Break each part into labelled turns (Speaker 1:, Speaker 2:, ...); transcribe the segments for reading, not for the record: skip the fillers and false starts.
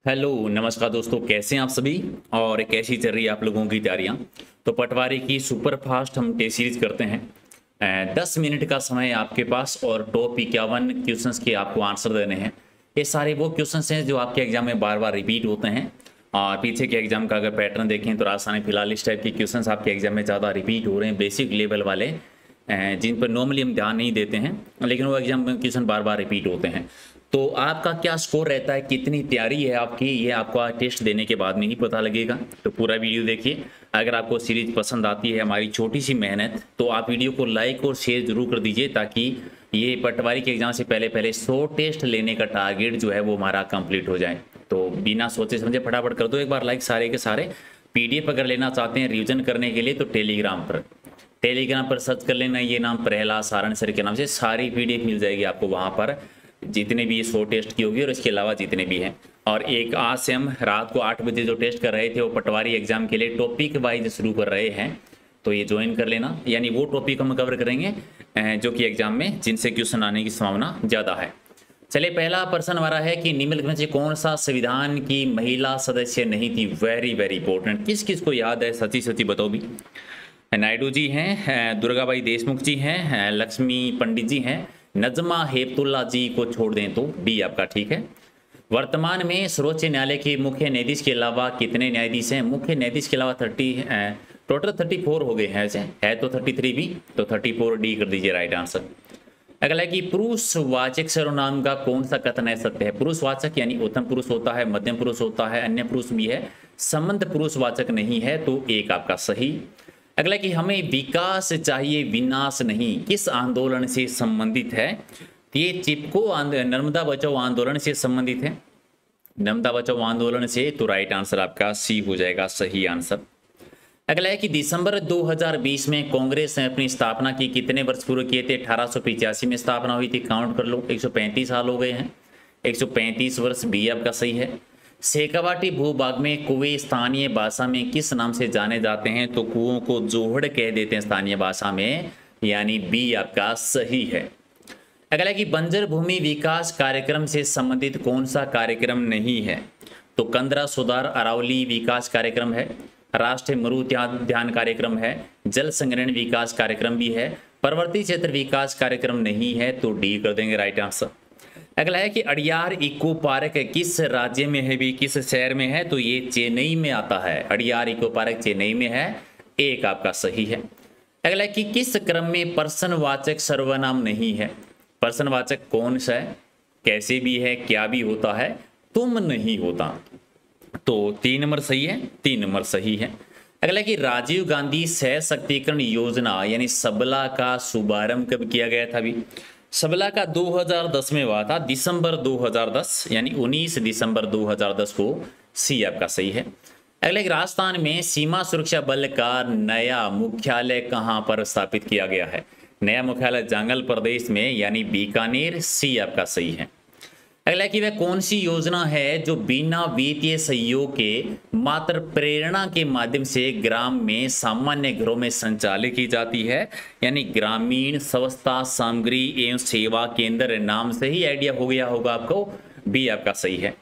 Speaker 1: Hello नमस्कार दोस्तों, कैसे हैं आप सभी और कैसी चल रही है आप लोगों की तैयारियां। तो पटवारी की सुपर फास्ट हम टेस्ट सीरीज करते हैं। 10 मिनट का समय है आपके पास और टॉप 51 क्वेश्चंस के आपको आंसर देने हैं। ये सारे वो क्वेश्चंस हैं जो आपके एग्जाम में बार बार रिपीट होते हैं। और पीछे के एग्जाम का अगर पैटर्न देखें तो राजस्थान में फिलहाल इस टाइप के क्वेश्चंस आपके एग्जाम में ज़्यादा रिपीट हो रहे हैं, बेसिक लेवल वाले जिन पर नॉर्मली हम ध्यान नहीं देते हैं, लेकिन वो एग्जाम में क्वेश्चन बार बार रिपीट होते हैं। तो आपका क्या स्कोर रहता है, कितनी तैयारी है आपकी, ये आपका टेस्ट देने के बाद में ही पता लगेगा। तो पूरा वीडियो देखिए। अगर आपको सीरीज पसंद आती है, हमारी छोटी सी मेहनत, तो आप वीडियो को लाइक और शेयर जरूर कर दीजिए ताकि ये पटवारी के एग्जाम से पहले पहले 100 टेस्ट लेने का टारगेट जो है वो हमारा कंप्लीट हो जाए। तो बिना सोचे समझे फटाफट कर दो एक बार लाइक सारे के सारे। पीडीएफ अगर लेना चाहते हैं रिविजन करने के लिए तो टेलीग्राम पर सर्च कर लेना, ये नाम प्रहलाद सारण सर के नाम से सारी पीडीएफ मिल जाएगी आपको वहाँ पर, जितने भी 100 टेस्ट की होगी और इसके अलावा जितने भी हैं। और एक आज से हम रात को 8 बजे जो टेस्ट कर रहे थे वो पटवारी एग्जाम के लिए टॉपिक वाइज शुरू कर रहे हैं, तो ये ज्वाइन कर लेना। यानी वो टॉपिक हम कवर करेंगे जो कि एग्जाम में जिनसे क्वेश्चन आने की संभावना ज़्यादा है। चलिए, पहला प्रश्न हमारा है कि निम्नलिखित में से कौन सा संविधान की महिला सदस्य नहीं थी। Very very important. किस किस को याद है, सची सची बताओ भी। नायडू जी हैं, दुर्गाबाई देशमुख जी हैं, लक्ष्मी पंडित जी हैं, नजमा हेपतुल्ला जी को छोड़ दें तो डी आपका ठीक है। वर्तमान में सर्वोच्च न्यायालय के मुख्य न्यायाधीश के अलावा कितने न्यायाधीश हैं। मुख्य न्यायाधीश के अलावा 30 टोटल 34 हो गए हैं। ऐसे है तो 33 भी, तो 34 डी कर दीजिए राइट आंसर। अगला है कि पुरुषवाचक सर्वनाम का कौन सा कथन है सत्य है। पुरुषवाचक यानी उत्तम पुरुष होता है, मध्यम पुरुष होता है, अन्य पुरुष भी है, संबंध पुरुषवाचक नहीं है, तो एक आपका सही। अगला कि हमें विकास चाहिए विनाश नहीं, किस आंदोलन से संबंधित है। ये चिपको नर्मदा बचाओ आंदोलन से संबंधित है, नर्मदा बचाओ आंदोलन से, तो राइट आंसर आपका सी हो जाएगा सही आंसर। अगला है कि दिसंबर 2020 में कांग्रेस ने अपनी स्थापना की कितने वर्ष पूरे किए थे। 1885 में स्थापना हुई थी, काउंट कर लो, 135 साल हो गए हैं, 135 वर्ष बी आपका सही है। शेखावाटी भूभाग में कुएं स्थानीय भाषा में किस नाम से जाने जाते हैं, तो कुओं को जोहड़ कह देते हैं स्थानीय भाषा में, यानी बी आपका सही है। अगला कि बंजर भूमि विकास कार्यक्रम से संबंधित कौन सा कार्यक्रम नहीं है, तो कंदरा सुधार अरावली विकास कार्यक्रम है, राष्ट्रीय मरुद्यान कार्यक्रम है, जल संग्रहण विकास कार्यक्रम भी है, पर्वतीय क्षेत्र विकास कार्यक्रम नहीं है, तो डी कर देंगे राइट आंसर। अगला है कि अड़ियार इको पार्क किस राज्य में है भी, किस शहर में है, तो ये चेन्नई में आता है। अड़ियार इको पार्क चेन्नई में है, एक आपका सही है। अगला है कि किस क्रम में प्रश्नवाचक सर्वनाम नहीं है। प्रश्नवाचक कौन सा है, कैसे भी है, क्या भी होता है, तुम नहीं होता, तो 3 नंबर सही है, 3 नंबर सही है। अगला कि राजीव गांधी सशक्तिकरण योजना यानी सबला का शुभारंभ कब किया गया था भी। सबला का 2010 में हुआ था, दिसंबर 2010, यानी 19 दिसंबर 2010 को, सी आपका सही है। अगले राजस्थान में सीमा सुरक्षा बल का नया मुख्यालय कहां पर स्थापित किया गया है। नया मुख्यालय जंगल प्रदेश में, यानी बीकानेर, सी आपका सही है। अगला कि वह कौन सी योजना है जो बिना वित्तीय सहयोग के मात्र प्रेरणा के माध्यम से ग्राम में सामान्य घरों में संचालित की जाती है, यानी ग्रामीण स्वच्छता सामग्री एवं सेवा केंद्र, नाम से ही आइडिया हो गया होगा आपको, बी आपका सही है।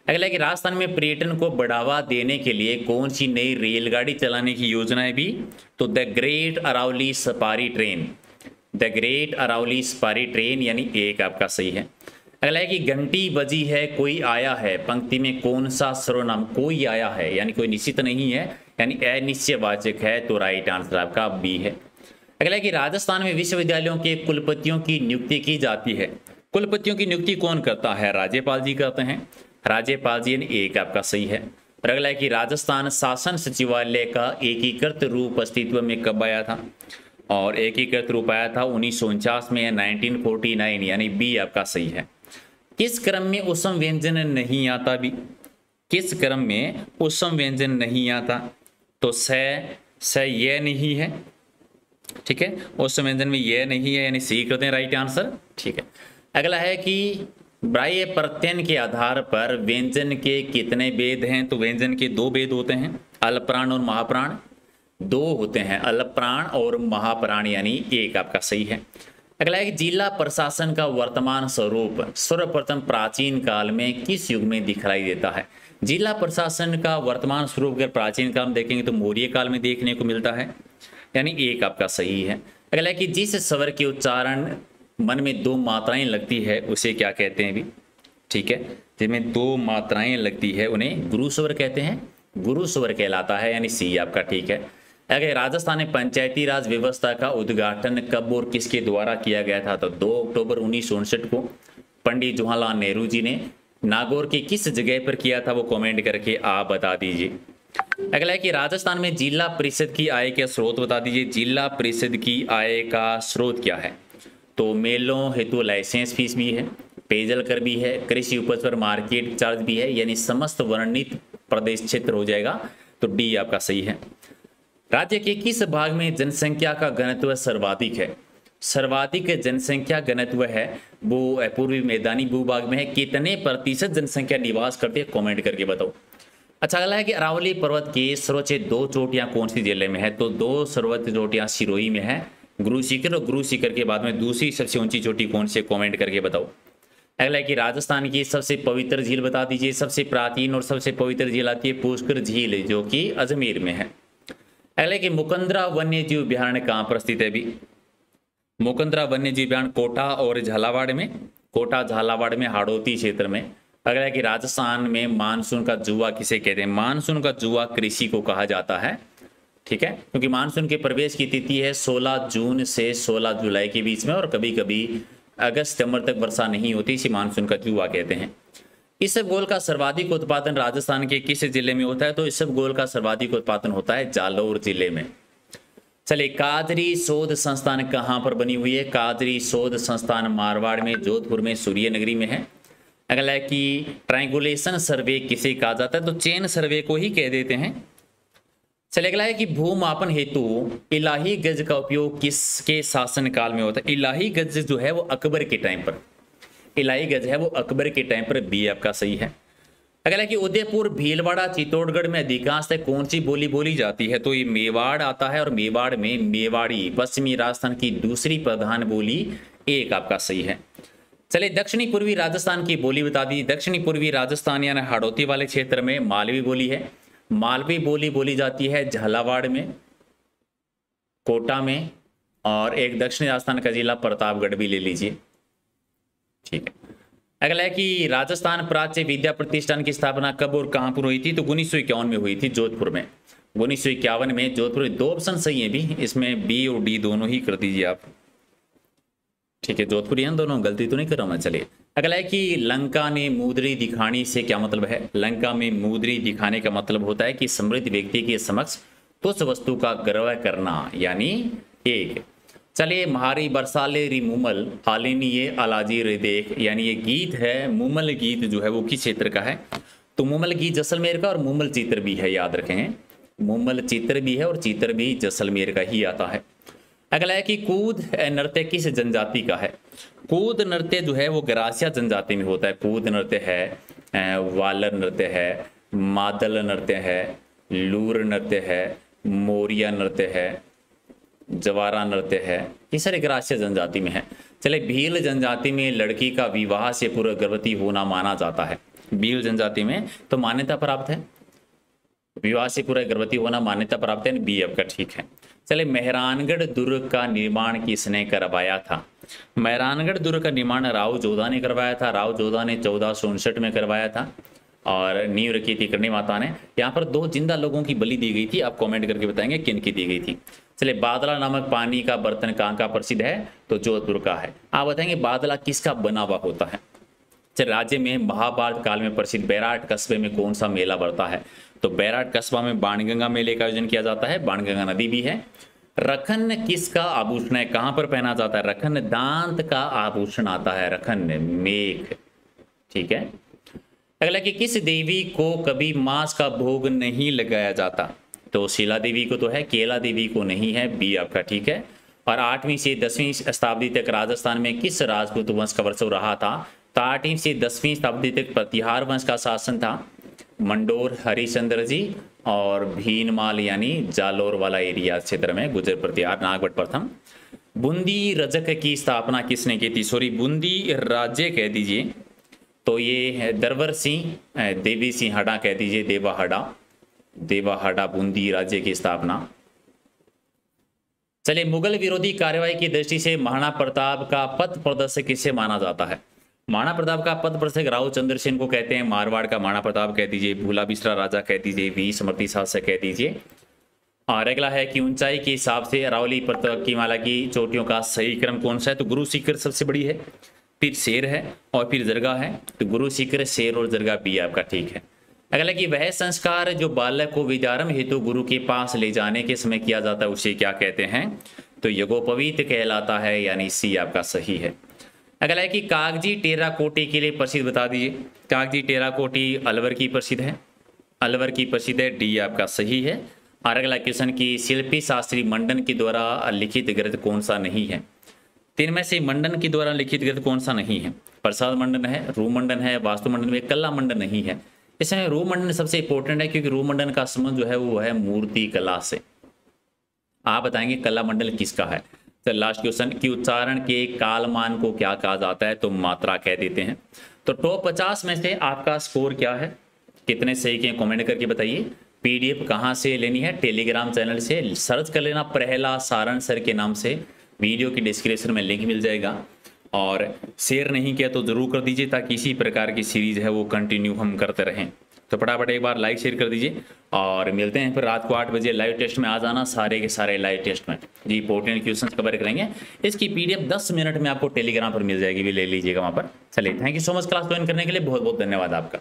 Speaker 1: अगला कि राजस्थान में पर्यटन को बढ़ावा देने के लिए कौन सी नई रेलगाड़ी चलाने की योजना है भी, तो the great Aravalli safari train, the great Aravalli safari train, यानी एक आपका सही है। अगला है कि घंटी बजी है कोई आया है, पंक्ति में कौन सा सर्वनाम, कोई आया है, यानी कोई निश्चित नहीं है, यानी अनिश्चयवाचक है, तो राइट आंसर आपका बी है। अगला है कि राजस्थान में विश्वविद्यालयों के कुलपतियों की नियुक्ति की जाती है। कुलपतियों की नियुक्ति कौन करता है, राज्यपाल जी करते हैं, राज्यपाल जी, यानी एक आपका सही है। और अगला है कि राजस्थान शासन सचिवालय का एकीकृत रूप अस्तित्व में कब आया था, और एकीकृत रूप आया था 1949 में, 1949, यानी बी आपका सही है। किस क्रम में उसम व्यंजन नहीं आता भी, किस क्रम में उसम व्यंजन नहीं आता, तो स ये नहीं है, ठीक है, उसम व्यंजन में ये नहीं है, यानी सी करते हैं राइट आंसर, ठीक है। अगला है कि ब्राह्य प्रत्ययन के आधार पर व्यंजन के कितने भेद हैं, तो व्यंजन के 2 भेद होते हैं, अल्पप्राण और महाप्राण, 2 होते हैं, अल्पप्राण और महाप्राण, यानी एक आपका सही है। अगला है कि जिला प्रशासन का वर्तमान स्वरूप सर्वप्रथम प्राचीन काल में किस युग में दिखलाई देता है? जिला प्रशासन का वर्तमान स्वरूप अगर प्राचीन काल में देखेंगे तो मौर्य काल में देखने को मिलता है, यानी एक आपका सही है। अगला है कि जिस स्वर के उच्चारण मन में दो मात्राएं लगती है उसे क्या कहते हैं भी? ठीक है, जिनमें दो मात्राएं लगती है उन्हें गुरु स्वर कहते हैं, गुरु स्वर कहलाता है, यानी सी आपका ठीक है। अगर राजस्थान में पंचायती राज व्यवस्था का उद्घाटन कब और किसके द्वारा किया गया था? तो 2 अक्टूबर 1959 को पंडित जवाहरलाल नेहरू जी ने नागौर की किस जगह पर किया था? वो कमेंट करके आप बता दीजिए। अगला है कि राजस्थान में जिला परिषद की आय का स्रोत बता दीजिए। जिला परिषद की आय का स्रोत क्या है? तो मेलों हेतु लाइसेंस फीस भी है, पेयजल कर भी है, कृषि उपज पर मार्केट चार्ज भी है, यानी समस्त वर्णित प्रदेश क्षेत्र हो जाएगा। तो डी आपका सही है। राज्य के किस भाग में जनसंख्या का घनत्व सर्वाधिक है? सर्वाधिक जनसंख्या घनत्व है वो पूर्वी मैदानी भूभाग में है। कितने प्रतिशत जनसंख्या निवास करती है? कमेंट करके बताओ। अच्छा, अगला है कि अरावली पर्वत की सर्वोच्च 2 चोटियां कौन सी जिले में है? तो 2 सर्वोच्च चोटियां सिरोही में है, गुरु शिखर, और गुरु शिखर के बाद में दूसरी सबसे ऊंची चोटी कौन सी? कमेंट करके बताओ। अगला है कि राजस्थान की सबसे पवित्र झील बता दीजिए। सबसे प्राचीन और सबसे पवित्र झील आती है पुष्कर झील, जो कि अजमेर में है। अगला है कि मुकंदरा वन्य जीव अभ्यारण्य कहाँ पर स्थित है भी? मुकंदरा वन्य जीव अभ्यारण्य कोटा और झालावाड़ में, कोटा झालावाड़ में हाड़ौती क्षेत्र में। अगला है कि राजस्थान में मानसून का जुआ किसे कहते हैं? मानसून का जुआ कृषि को कहा जाता है, ठीक है, क्योंकि मानसून के प्रवेश की तिथि है 16 जून से 16 जुलाई के बीच में, और कभी कभी अगस्त सितंबर तक वर्षा नहीं होती, इसे मानसून का जुआ कहते हैं। इसबगोल का सर्वाधिक उत्पादन राजस्थान के किस जिले में होता है? तो इसबगोल का सर्वाधिक उत्पादन होता है जालौर जिले में। चलिए, कादरी शोध संस्थान कहाँ पर बनी हुई है? कादरी शोध संस्थान मारवाड़ में, जोधपुर में, सूर्यनगरी में है। अगला है कि ट्रायंगुलेशन सर्वे किसे कहा जाता है? तो चेन सर्वे को ही कह देते हैं। चलिए, अगला है कि भूमापन हेतु इलाही गज का उपयोग किसके शासन काल में होता है? इलाही गज जो है वो अकबर के टाइम पर, इलाही गज है वो अकबर के टाइम पर, बी आपका सही है। अगला है कि उदयपुर, भीलवाड़ा, चित्तौड़गढ़ में अधिकांशतः कौन सी बोली बोली जाती है? तो ये मेवाड़ आता है, और मेवाड़ में मेवाड़ी पश्चिमी राजस्थान की दूसरी प्रधान बोली, एक आपका सही है। चलिए, दक्षिणी पूर्वी राजस्थान की बोली बता दी। दक्षिणी पूर्वी राजस्थान यानी हाड़ौती वाले क्षेत्र में मालवी बोली है। मालवी बोली बोली जाती है झालावाड़ में, कोटा में, और एक दक्षिणी राजस्थान का जिला प्रतापगढ़ भी ले लीजिए, ठीक है। अगला है कि राजस्थान प्राच्य विद्या प्रतिष्ठान की स्थापना कब और कहां पर हुई थी? तो 1951 में हुई थी, जोधपुर में। 1951 में जोधपुर में। 2 ऑप्शन सही है भी, इसमें बी और डी दोनों ही कर दीजिए आप, ठीक है। जोधपुर दोनों, गलती तो नहीं कर रहा मैं। चलिए, अगला है कि लंका ने मुद्री दिखाने से क्या मतलब है? लंका में मुद्री दिखाने का मतलब होता है कि समृद्ध व्यक्ति के समक्ष उस वस्तु का गर्व करना, यानी एक। चलिए, म्हारी बरसाले री मुमल हालिनी ये अलाजी रे देख, यानी ये गीत है, मुमल गीत जो है वो किस क्षेत्र का है? तो मुमल गीत जैसलमेर का, और मुमल चित्र भी है, याद रखें, मुमल चित्र भी है और चित्र भी जैसलमेर का ही आता है। अगला है कि कूद नृत्य किस जनजाति का है? कूद नृत्य जो है वो गरासिया जनजाति में होता है। कूद नृत्य है, वालर नृत्य है, मादल नृत्य है, लूर नृत्य है, मोरिया नृत्य है, जवारा नृत्य है, ये सारे गरासिया जनजाति में है। चले, भील जनजाति में लड़की का विवाह से पूर्व गर्भवती होना माना जाता है। भील जनजाति में तो मान्यता प्राप्त है, विवाह से पूरा गर्भवती होना मान्यता प्राप्त है, बी आपका ठीक है। चले, मेहरानगढ़ दुर्ग का निर्माण किसने करवाया था? मेहरानगढ़ दुर्ग का निर्माण राव जोधा ने करवाया था। राव जोधा ने 1459 में करवाया था, और नींव रखी थी करणी माता ने। यहाँ पर 2 जिंदा लोगों की बलि दी गई थी, आप कमेंट करके बताएंगे किन की दी गई थी। चलिए, बादला नामक पानी का बर्तन कहाँ का प्रसिद्ध है? तो जोधपुर का है। आप बताएंगे बादला किसका बना हुआ होता है? चलिए, राज्य में महाभारत काल में प्रसिद्ध बैराट कस्बे में कौन सा मेला बढ़ता है? तो बैराट कस्बा में बाणगंगा मेले का आयोजन किया जाता है, बाणगंगा नदी भी है। रखन किसका आभूषण है? कहाँ पर पहना जाता है? रखन दांत का आभूषण आता है, रखन मेघ, ठीक है। अगला कि किस देवी को कभी मांस का भोग नहीं लगाया जाता? तो शीला देवी को तो है, केला देवी को नहीं है, बी आपका ठीक है। और 8वीं से 10वीं शताब्दी तक राजस्थान में किस राजपूत वंश का वर्चस्व रहा था? तो 8वीं से 10वीं शताब्दी तक प्रतिहार वंश का शासन था। मंडोर हरिश्चंद्र जी और भीनमाल यानी जालोर वाला एरिया क्षेत्र में गुजर प्रतिहार नागभट्ट प्रथम। बूंदी रजक की स्थापना किसने की थी? सॉरी, बूंदी राज्य कह दीजिए तो ये है दरवर सिंह देवी सिंहाड़ा कह दीजिए, देवाहाड़ा बूंदी राज्य की स्थापना। चलिए, मुगल विरोधी कार्रवाई की दृष्टि से महाराणा प्रताप का पथ प्रदर्शक किसे माना जाता है? महाराणा प्रताप का पथ प्रदर्शक राव चंद्र सेन को कहते हैं, मारवाड़ का महाराणा प्रताप कह दीजिए, भूला बिसरा राजा कह दीजिए, वी समर्थी शासक कह दीजिए। और अगला है कि ऊंचाई के हिसाब से अरावली पर्वत की माला की चोटियों का सही क्रम कौन सा है? तो गुरु शिखर सबसे बड़ी है, फिर शेर है और फिर जरगा है। तो गुरु शिखर, शेर और जरगा बी आपका ठीक है। अगला कि वह संस्कार जो बालक को विद्यारंभ हेतु गुरु के पास ले जाने के समय किया जाता है उसे क्या कहते हैं? तो यज्ञोपवीत कहलाता है, यानी सी आपका सही है। अगला है कि कागजी टेराकोटी के लिए प्रसिद्ध बता दीजिए। कागजी टेराकोटी अलवर की प्रसिद्ध है, अलवर की प्रसिद्ध है, डी आपका सही है। और अगला क्वेश्चन की शिल्पी शास्त्री मंडन के द्वारा लिखित ग्रंथ कौन सा नहीं है? तीन में से मंडन के द्वारा लिखित ग्रंथ कौन सा नहीं है? प्रसाद मंडन है, रू मंडन है, वास्तु मंडन में, कला मंडन नहीं है। इसमें रू मंडन सबसे इंपॉर्टेंट है क्योंकि रू मंडन का संबंध जो है वो है मूर्ति कला से। आप बताएंगे कला मंडल किसका है? तो लास्ट क्वेश्चन की उच्चारण के कालमान को क्या कहा जाता है? तो मात्रा कह देते हैं। तो टॉप 50 में से आपका स्कोर क्या है, कितने सही के कमेंट करके बताइए। पीडीएफ कहाँ से लेनी है? टेलीग्राम चैनल से सर्च कर लेना, प्रहलाद सारण सर के नाम से, वीडियो की डिस्क्रिप्शन में लिंक मिल जाएगा। और शेयर नहीं किया तो जरूर कर दीजिए ताकि इसी प्रकार की सीरीज है वो कंटिन्यू हम करते रहें। तो फटाफट एक बार लाइक शेयर कर दीजिए और मिलते हैं फिर रात को 8 बजे लाइव टेस्ट में। आ जाना सारे के सारे लाइव टेस्ट में जी, इंपॉर्टेंट क्वेश्चन कवर करेंगे। इसकी पीडीएफ 10 मिनट में आपको टेलीग्राम पर मिल जाएगी, भी ले लीजिएगा वहाँ पर। चलिए, thank you so much class join करने के लिए, बहुत बहुत धन्यवाद आपका।